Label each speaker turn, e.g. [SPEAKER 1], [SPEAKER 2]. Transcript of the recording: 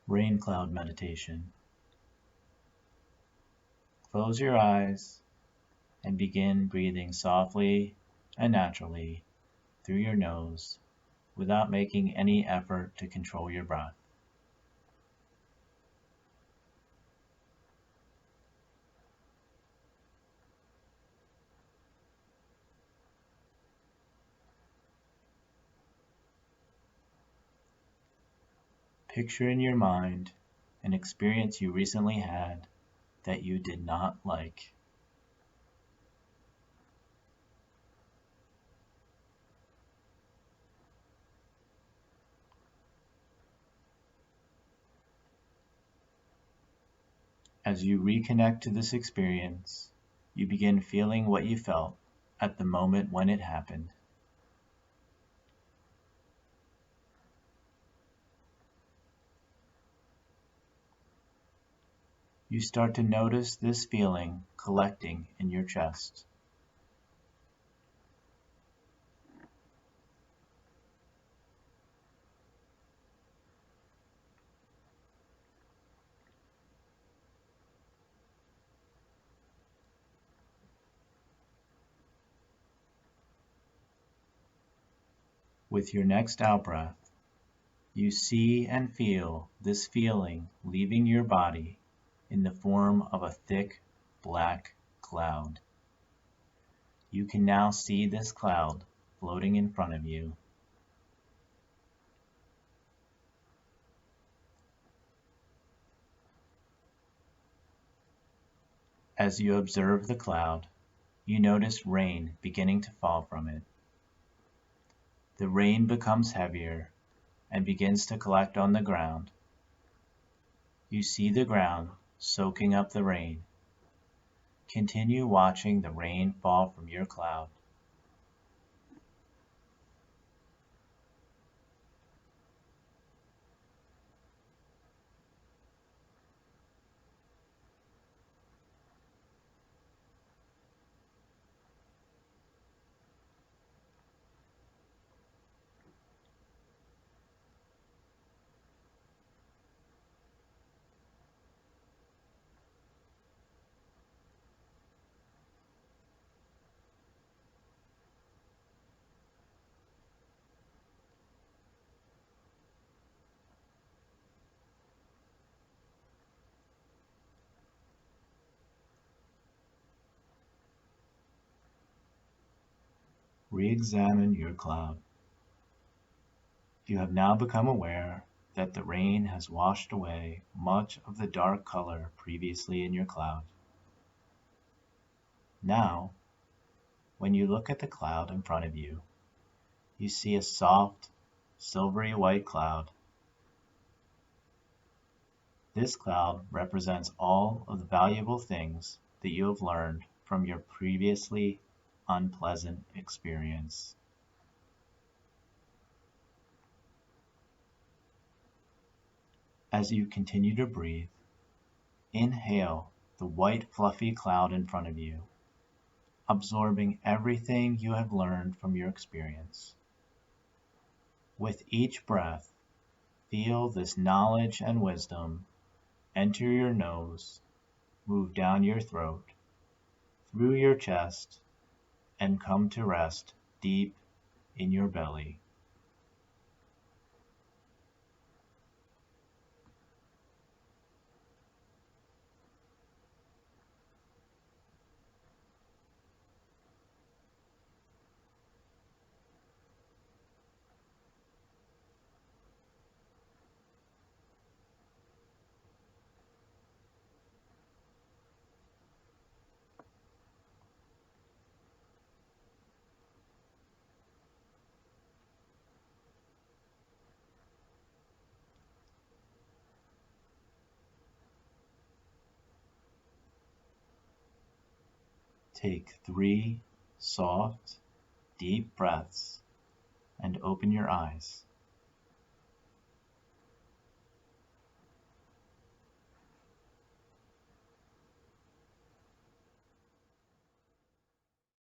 [SPEAKER 1] Rain cloud meditation. Close your eyes and begin breathing softly and naturally through your nose without making any effort to control your breath. Picture in your mind an experience you recently had that you did not like. As you reconnect to this experience, you begin feeling what you felt at the moment when it happened. You start to notice this feeling collecting in your chest. With your next out-breath, you see and feel this feeling leaving your body in the form of a thick black cloud. You can now see this cloud floating in front of you. As you observe the cloud, you notice rain beginning to fall from it. The rain becomes heavier and begins to collect on the ground. You see the ground soaking up the rain. Continue watching the rain fall from your cloud. Re-examine your cloud. You have now become aware that the rain has washed away much of the dark color previously in your cloud. Now, when you look at the cloud in front of you, you see a soft, silvery white cloud. This cloud represents all of the valuable things that you have learned from your previously unpleasant experience. As you continue to breathe, inhale the white fluffy cloud in front of you, absorbing everything you have learned from your experience. With each breath, feel this knowledge and wisdom enter your nose, move down your throat, through your chest, and come to rest deep in your belly. Take 3 soft, deep breaths and open your eyes.